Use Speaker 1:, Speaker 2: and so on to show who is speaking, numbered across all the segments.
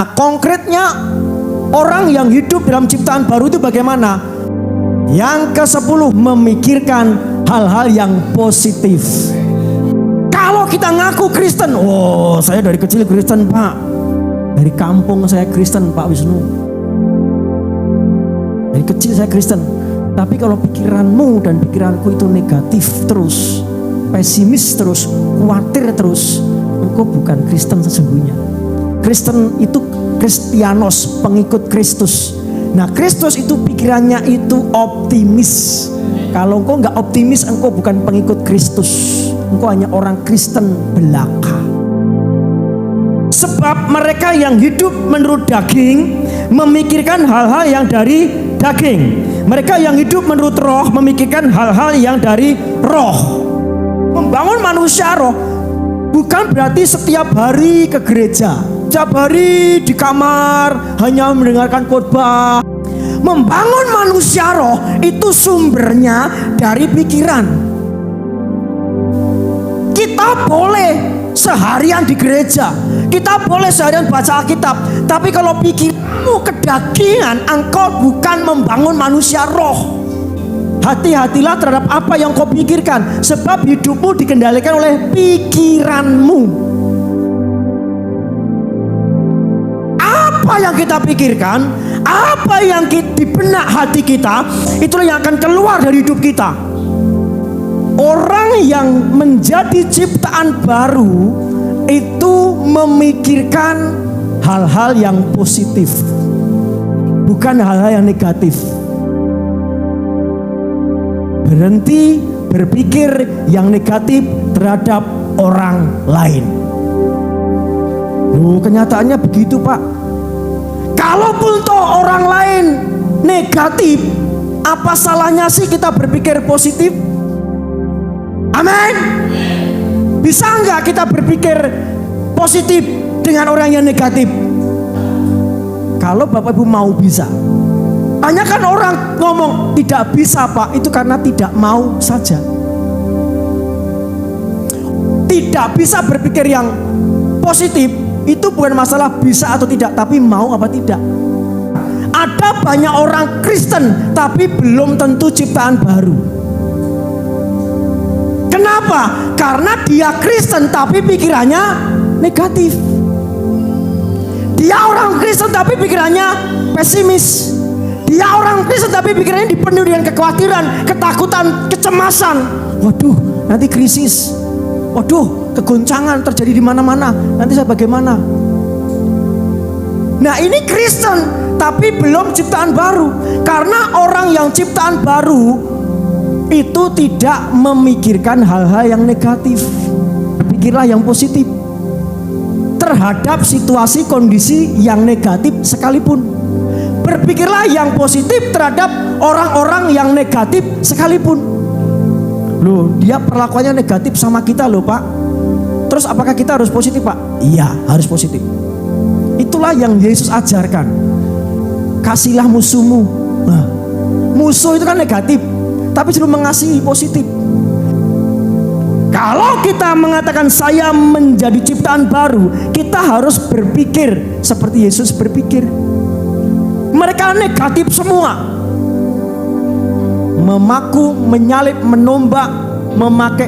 Speaker 1: Konkretnya orang yang hidup dalam ciptaan baru itu bagaimana? Yang ke-10, memikirkan hal-hal yang positif. Kalau kita ngaku Kristen, oh saya dari kecil Kristen Pak, dari kampung saya Kristen Pak Wisnu, dari kecil saya Kristen. Tapi kalau pikiranmu dan pikiranku itu negatif terus, pesimis terus, khawatir terus, engkau bukan Kristen sesungguhnya. Kristen itu Kristianos, pengikut Kristus. Nah, Kristus itu pikirannya itu optimis. Kalau engkau nggak optimis, engkau bukan pengikut Kristus. Engkau hanya orang Kristen belaka. Sebab mereka yang hidup menurut daging memikirkan hal-hal yang dari daging. Mereka yang hidup menurut roh memikirkan hal-hal yang dari roh. Membangun manusia roh bukan berarti setiap hari ke gereja, setiap hari di kamar hanya mendengarkan khotbah. Membangun manusia roh itu sumbernya dari pikiran. Kita boleh seharian di gereja, kita boleh seharian baca Alkitab, tapi kalau pikiranmu kedagingan, engkau bukan membangun manusia roh. Hati-hatilah terhadap apa yang kau pikirkan, sebab hidupmu dikendalikan oleh pikiranmu. Apa yang kita pikirkan, apa yang di benak hati kita, itulah yang akan keluar dari hidup kita. Orang yang menjadi ciptaan baru itu memikirkan hal-hal yang positif, bukan hal-hal yang negatif. Berhenti berpikir yang negatif terhadap orang lain. Loh, kenyataannya begitu Pak. Kalaupun toh orang lain negatif, apa salahnya sih kita berpikir positif? Amin. Bisa enggak kita berpikir positif dengan orang yang negatif? Kalau Bapak Ibu mau, bisa. Banyak kan orang ngomong tidak bisa Pak, itu karena tidak mau saja. Tidak bisa berpikir yang positif itu bukan masalah bisa atau tidak, tapi mau apa tidak. Ada banyak orang Kristen tapi belum tentu ciptaan baru. Kenapa? Karena dia Kristen tapi pikirannya negatif. Dia orang Kristen tapi pikirannya pesimis. Dia orang Kristen tapi pikirannya dipenuhi dengan kekhawatiran, ketakutan, kecemasan. Waduh, nanti krisis. Waduh, kegoncangan terjadi di mana-mana. Nanti saya bagaimana? Nah, ini Kristen tapi belum ciptaan baru. Karena orang yang ciptaan baru itu tidak memikirkan hal-hal yang negatif. Pikirlah yang positif terhadap situasi kondisi yang negatif sekalipun. Berpikirlah yang positif terhadap orang-orang yang negatif sekalipun. Loh, dia perlakuannya negatif sama kita loh Pak. Terus apakah kita harus positif Pak? Iya, harus positif. Itulah yang Yesus ajarkan. Kasihlah musuhmu. Nah, musuh itu kan negatif, tapi justru mengasihi positif. Kalau kita mengatakan saya menjadi ciptaan baru, kita harus berpikir seperti Yesus berpikir. Mereka negatif semua. Memaku, menyalib, menombak,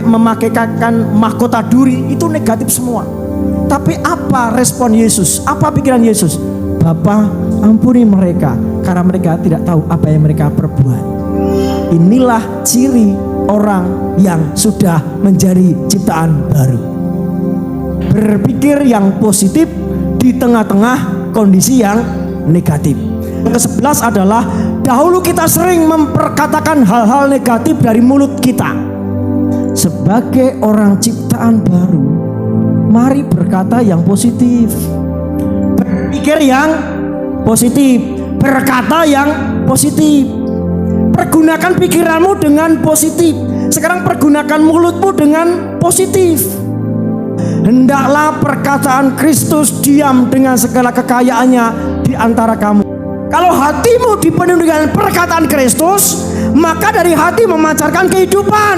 Speaker 1: memakaikan mahkota duri, itu negatif semua. Tapi apa respon Yesus? Apa pikiran Yesus? Bapa, ampuni mereka karena mereka tidak tahu apa yang mereka perbuat. Inilah ciri orang yang sudah menjadi ciptaan baru. Berpikir yang positif di tengah-tengah kondisi yang negatif. Yang ke-11 adalah dahulu kita sering memperkatakan hal-hal negatif dari mulut kita. Sebagai orang ciptaan baru, mari berkata yang positif. Berpikir yang positif, berkata yang positif. Pergunakan pikiranmu dengan positif. Sekarang pergunakan mulutmu dengan positif. Hendaklah perkataan Kristus diam dengan segala kekayaannya di antara kamu. Kalau hatimu dipenuhi dengan perkataan Kristus, maka dari hati memancarkan kehidupan.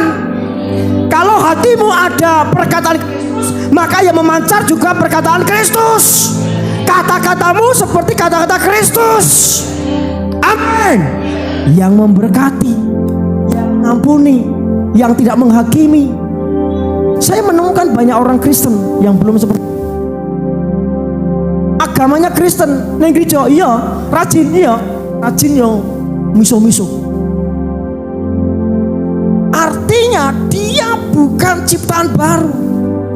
Speaker 1: Kalau hatimu ada perkataan Kristus, maka yang memancar juga perkataan Kristus. Kata-katamu seperti kata-kata Kristus. Amin. Yang memberkati, yang mengampuni, yang tidak menghakimi. Saya menemukan banyak orang Kristen yang belum seperti agamanya Kristen, neng gereja iya, rajin yo miso-miso. Artinya dia bukan ciptaan baru.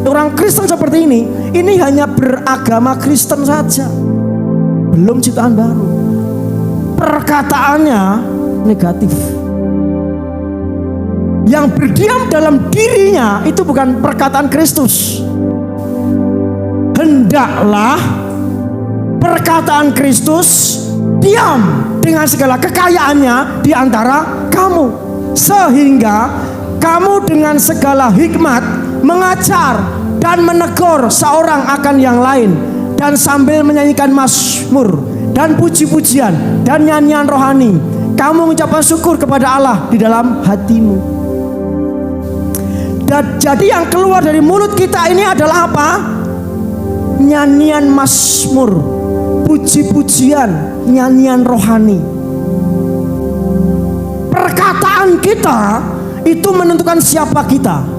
Speaker 1: Orang Kristen seperti ini hanya beragama Kristen saja, belum ciptaan baru. Perkataannya negatif. Yang berdiam dalam dirinya itu bukan perkataan Kristus. Hendaklah perkataan Kristus diam dengan segala kekayaannya di antara kamu, sehingga kamu dengan segala hikmat mengajar dan menegur seorang akan yang lain, dan sambil menyanyikan mazmur dan puji-pujian dan nyanyian rohani, kamu mengucapkan syukur kepada Allah di dalam hatimu. Dan jadi yang keluar dari mulut kita ini adalah apa? Nyanyian mazmur, puji-pujian, nyanyian rohani. Perkataan kita itu menentukan siapa kita.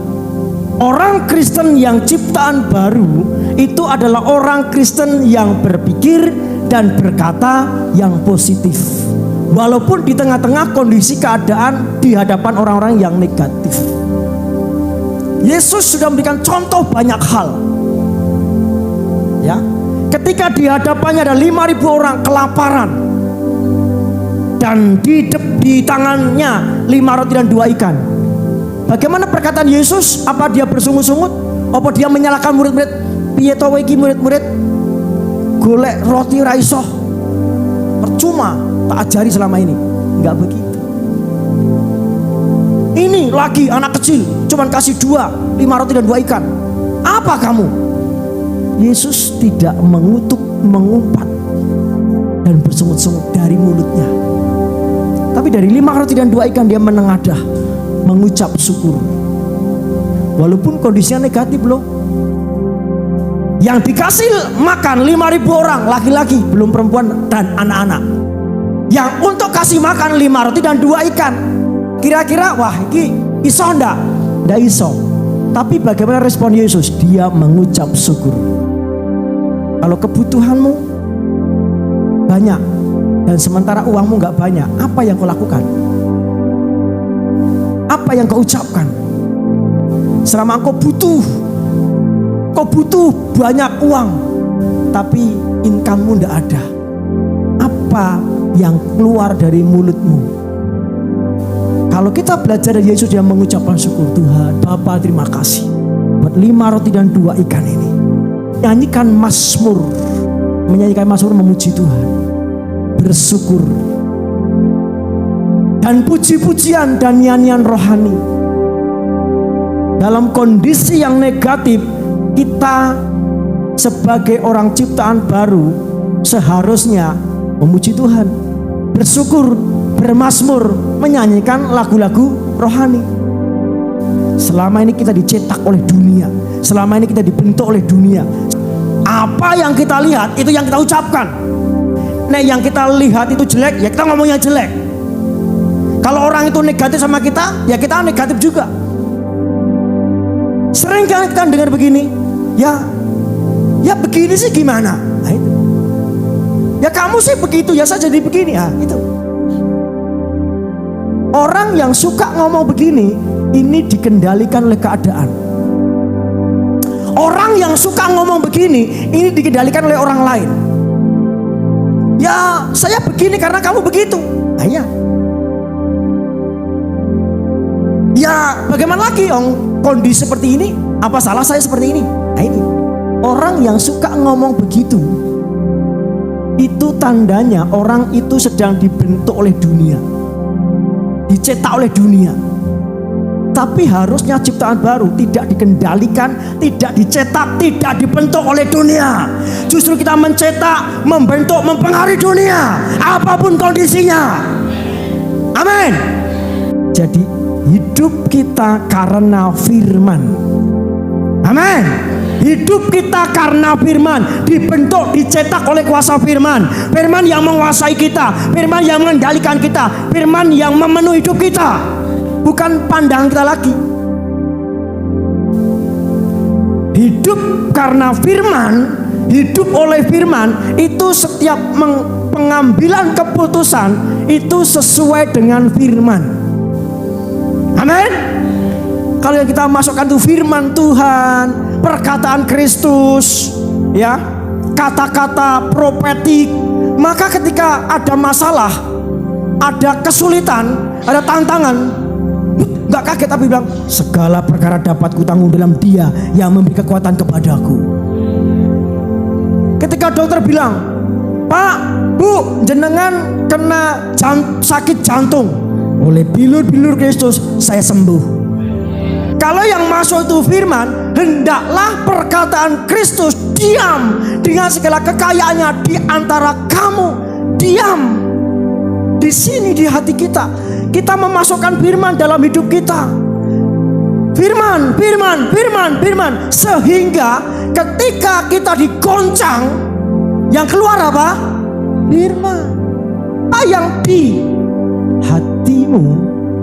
Speaker 1: Orang Kristen yang ciptaan baru itu adalah orang Kristen yang berpikir dan berkata yang positif, walaupun di tengah-tengah kondisi keadaan di hadapan orang-orang yang negatif. Yesus sudah memberikan contoh banyak hal. Ya, ketika di hadapannya ada 5.000 orang kelaparan, dan di tangannya 5 roti dan 2 ikan. Bagaimana perkataan Yesus? Apa dia bersungut-sungut? Apa dia menyalahkan murid-murid? Piye to iki murid-murid golek roti ra iso? Percuma tak ajari selama ini. Enggak begitu. Ini lagi anak kecil cuman kasih 5 roti dan 2 ikan. Apa kamu? Yesus tidak mengutuk, mengumpat dan bersungut-sungut dari mulutnya. Tapi dari 5 roti dan 2 ikan dia menengadah, mengucap syukur. Walaupun kondisinya negatif loh. Yang dikasih makan 5.000 orang, laki-laki, belum perempuan dan anak-anak. Yang untuk kasih makan 5 roti dan 2 ikan. Kira-kira wah ini iso ndak? Ndak iso. Tapi bagaimana respon Yesus? Dia mengucap syukur. Kalau kebutuhanmu banyak dan sementara uangmu gak banyak, apa yang kau lakukan? Apa yang kau ucapkan? Selama kau butuh banyak uang, tapi income-mu ndak ada, apa yang keluar dari mulutmu? Kalau kita belajar dari Yesus, dia mengucapkan syukur. Tuhan, Bapa terima kasih buat 5 roti dan 2 ikan ini. Nyanyikan mazmur, menyanyikan mazmur memuji Tuhan, bersyukur, dan puji-pujian dan nyanyian rohani. Dalam kondisi yang negatif, kita sebagai orang ciptaan baru seharusnya memuji Tuhan, bersyukur, bermazmur, menyanyikan lagu-lagu rohani. Selama ini kita dicetak oleh dunia, selama ini kita dibentuk oleh dunia. Apa yang kita lihat itu yang kita ucapkan. Nah, yang kita lihat itu jelek, ya kita ngomongnya jelek. Kalau orang itu negatif sama kita, ya kita negatif juga. Sering kan kita dengar begini, ya begini sih gimana? Nah, itu. Ya kamu sih begitu, ya saya jadi begini. Ah, itu. Orang yang suka ngomong begini, ini dikendalikan oleh keadaan. Orang yang suka ngomong begini, ini dikendalikan oleh orang lain. Ya saya begini karena kamu begitu. Nah, ya. Ya bagaimana lagi Ong, kondisi seperti ini, apa salah saya seperti ini? Nah ini, orang yang suka ngomong begitu, itu tandanya orang itu sedang dibentuk oleh dunia, dicetak oleh dunia. Tapi harusnya ciptaan baru tidak dikendalikan, tidak dicetak, tidak dibentuk oleh dunia. Justru kita mencetak, membentuk, mempengaruhi dunia, apapun kondisinya. Amin. Jadi hidup kita karena firman. Amin. Hidup kita karena firman, dibentuk, dicetak oleh kuasa firman. Firman yang menguasai kita, firman yang mengendalikan kita, firman yang memenuhi hidup kita, bukan pandangan kita lagi. Hidup karena firman, hidup oleh firman, itu setiap pengambilan keputusan itu sesuai dengan firman. Amin. Kalau yang kita masukkan itu firman Tuhan, perkataan Kristus, ya, kata-kata profetik, maka ketika ada masalah, ada kesulitan, ada tantangan, nggak kaget tapi bilang, segala perkara dapat kutanggung dalam Dia yang memberi kekuatan kepadaku. Ketika dokter bilang, Pak, Bu, jenengan kena sakit jantung, oleh bilur-bilur Kristus saya sembuh. Kalau yang masuk itu firman, hendaklah perkataan Kristus diam dengan segala kekayaannya di antara kamu. Diam di sini di hati kita. Kita memasukkan firman dalam hidup kita. Firman, firman, firman, firman. Sehingga ketika kita digoncang, yang keluar apa? Firman. Yang di hatimu,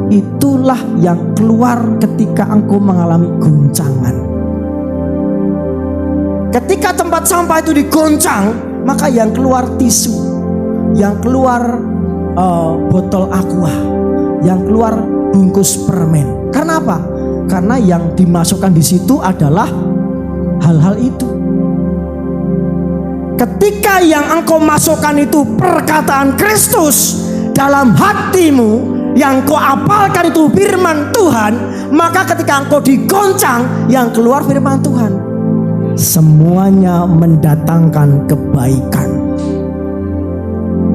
Speaker 1: itulah yang keluar ketika engkau mengalami goncangan. Ketika tempat sampah itu digoncang, maka yang keluar tisu, yang keluar botol aqua, yang keluar bungkus permen. Karena apa? Karena yang dimasukkan di situ adalah hal-hal itu. Ketika yang engkau masukkan itu perkataan Kristus dalam hatimu, yang kau apalkan itu firman Tuhan, maka ketika engkau digoncang, yang keluar firman Tuhan. Semuanya mendatangkan kebaikan.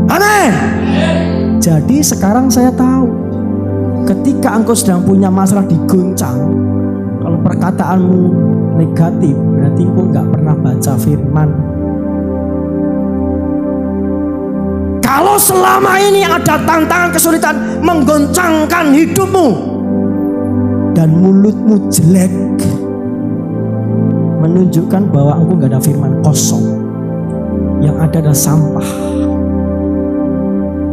Speaker 1: Amin. Jadi sekarang saya tahu, ketika engkau sedang punya masalah digoncang, kalau perkataanmu negatif, berarti engkau gak pernah baca firman. Kalau selama ini ada tantangan kesulitan menggoncangkan hidupmu dan mulutmu jelek, menunjukkan bahwa engkau gak ada firman, kosong. Yang ada adalah sampah.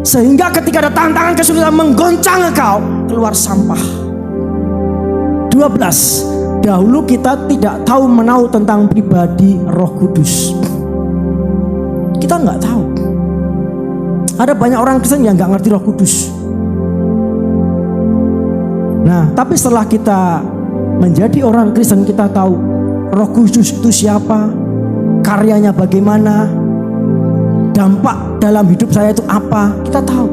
Speaker 1: Sehingga ketika ada tantangan kesulitan menggoncang engkau, keluar sampah. 12. Dahulu kita tidak tahu menahu tentang pribadi Roh Kudus. Kita nggak tahu. Ada banyak orang Kristen yang nggak ngerti Roh Kudus. Nah, tapi setelah kita menjadi orang Kristen, kita tahu Roh Kudus itu siapa, karyanya bagaimana, dampak dalam hidup saya itu apa, kita tahu.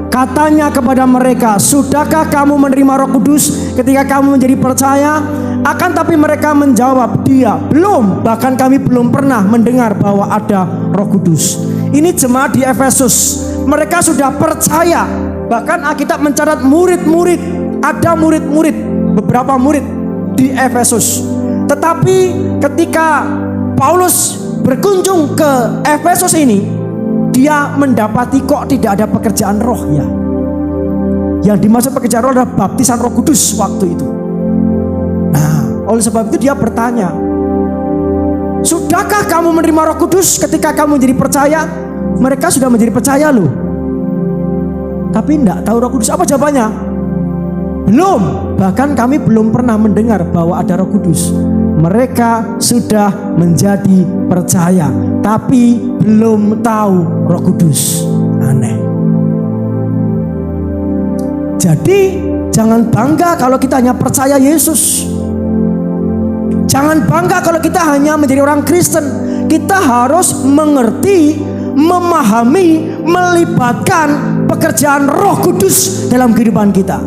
Speaker 1: Katanya kepada mereka, sudahkah kamu menerima Roh Kudus ketika kamu menjadi percaya? Akan tapi mereka menjawab dia, belum, bahkan kami belum pernah mendengar bahwa ada Roh Kudus. Ini jemaat di Efesus, mereka sudah percaya. Bahkan Alkitab mencatat murid-murid, ada murid-murid, beberapa murid di Efesus. Tetapi ketika Paulus berkunjung ke Efesus ini, dia mendapati kok tidak ada pekerjaan roh ya. Yang dimaksud pekerjaan roh adalah baptisan Roh Kudus waktu itu. Nah, oleh sebab itu dia bertanya, sudahkah kamu menerima Roh Kudus ketika kamu menjadi percaya? Mereka sudah menjadi percaya loh, tapi tidak tahu Roh Kudus. Apa jawabannya? Belum, bahkan kami belum pernah mendengar bahwa ada Roh Kudus. Mereka sudah menjadi percaya, tapi belum tahu Roh Kudus. Aneh. Jadi jangan bangga kalau kita hanya percaya Yesus. Jangan bangga kalau kita hanya menjadi orang Kristen. Kita harus mengerti, memahami, melibatkan pekerjaan Roh Kudus dalam kehidupan kita.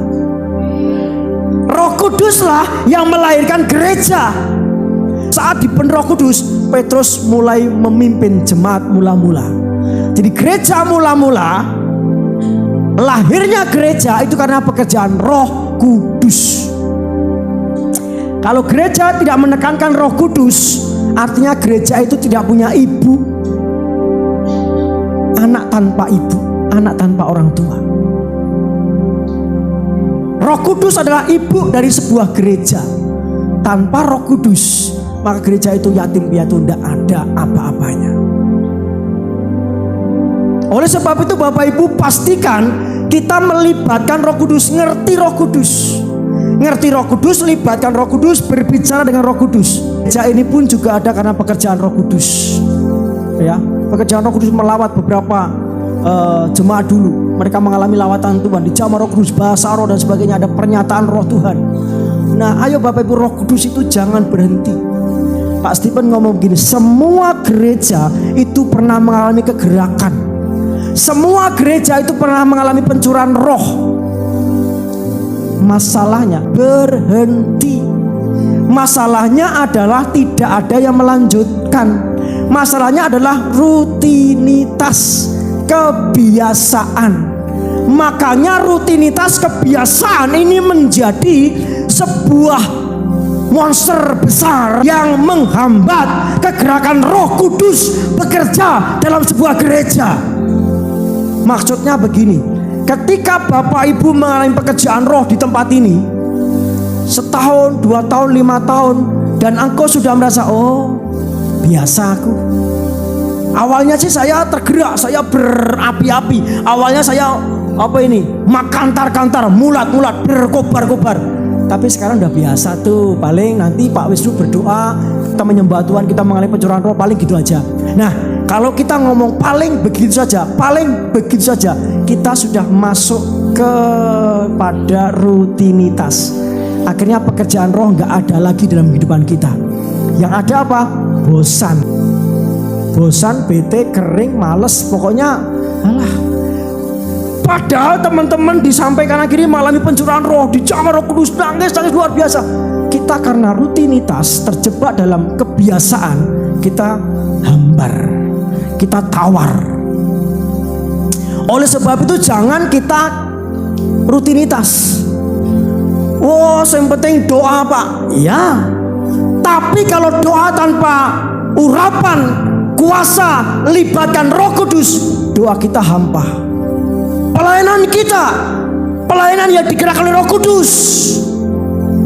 Speaker 1: Roh Kuduslah yang melahirkan gereja. Saat dipenuhi Roh Kudus, Petrus mulai memimpin jemaat mula-mula. Jadi gereja mula-mula, lahirnya gereja itu karena pekerjaan Roh Kudus. Kalau gereja tidak menekankan Roh Kudus, artinya gereja itu tidak punya ibu. Anak tanpa ibu, anak tanpa orang tua. Roh Kudus adalah ibu dari sebuah gereja. tanpa Roh Kudus, maka gereja itu yatim piatu, tidak ada apa-apanya. Oleh sebab itu Bapak Ibu, pastikan kita melibatkan Roh Kudus, ngerti Roh Kudus. Ngerti Roh Kudus, libatkan Roh Kudus, berbicara dengan Roh Kudus. Gereja ini pun juga ada karena pekerjaan Roh Kudus. Ya, pekerjaan Roh Kudus melawat beberapa jemaat dulu. Mereka mengalami lawatan Tuhan, dijamah Roh Kudus, bahasa roh dan sebagainya, ada pernyataan Roh Tuhan. Nah, ayo Bapak Ibu, Roh Kudus itu jangan berhenti. Pak Stephen ngomong begini, semua gereja itu pernah mengalami kegerakan. Semua gereja itu pernah mengalami pencurahan roh. Masalahnya berhenti. Masalahnya adalah tidak ada yang melanjutkan. Masalahnya adalah rutinitas, kebiasaan. Makanya rutinitas kebiasaan ini menjadi sebuah monster besar yang menghambat kegerakan Roh Kudus bekerja dalam sebuah gereja. Maksudnya begini, ketika Bapak Ibu mengalami pekerjaan roh di tempat ini setahun, 2 tahun, 5 tahun, dan engkau sudah merasa, oh biasa aku. Awalnya sih saya tergerak, saya berapi-api. Awalnya saya makantar-kantar, mulat-mulat, berkobar-kobar. Tapi sekarang udah biasa tuh. Paling nanti Pak Wisnu berdoa, kita menyembah Tuhan, kita mengalami pencurahan roh, paling gitu aja. Nah, kalau kita ngomong paling begitu saja, kita sudah masuk kepada rutinitas. Akhirnya pekerjaan roh nggak ada lagi dalam kehidupan kita. Yang ada apa? Bosan, bete, kering, males, pokoknya alah. Padahal teman-teman disampaikan akhirnya mengalami pencurahan roh, dijamah Roh Kudus, nangis luar biasa. Kita karena rutinitas terjebak dalam kebiasaan, kita hambar, kita tawar. Oleh sebab itu jangan kita rutinitas. Oh, yang penting doa Pak. Ya. Tapi kalau doa tanpa urapan, kuasa, libatkan Roh Kudus, doa kita hampa. Pelayanan kita, pelayanan yang digerakkan oleh Roh Kudus.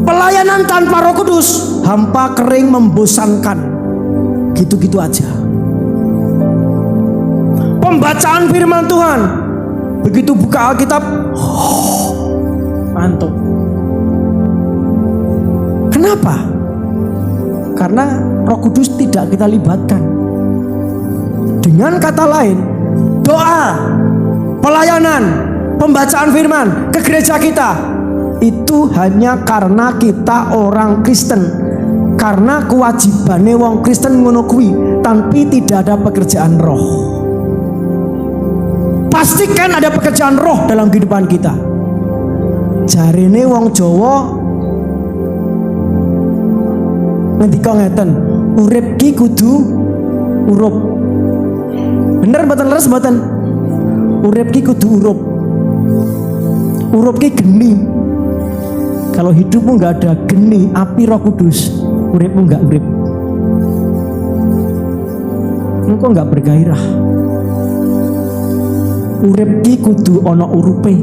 Speaker 1: Pelayanan tanpa Roh Kudus, hampa, kering, membosankan. Gitu-gitu aja. Pembacaan firman Tuhan, begitu buka Alkitab, mantuk. Kenapa? Karena Roh Kudus tidak kita libatkan. Dengan kata lain, doa, pelayanan, pembacaan firman ke gereja kita itu hanya karena kita orang Kristen, karena kewajibannya wong Kristen ngono kuwi, tapi tidak ada pekerjaan roh. Pastikan ada pekerjaan roh dalam kehidupan kita. Jarine wong Jawa ngendika ngeten, urip ki kudu urup. Bener mboten leres mboten? Urip ki kudu urup. Urup ki geni. Kalau hidupmu nggak ada geni, api Roh Kudus, uripmu nggak urip. Engkau nggak bergairah. Urip ki kudu ana urupe.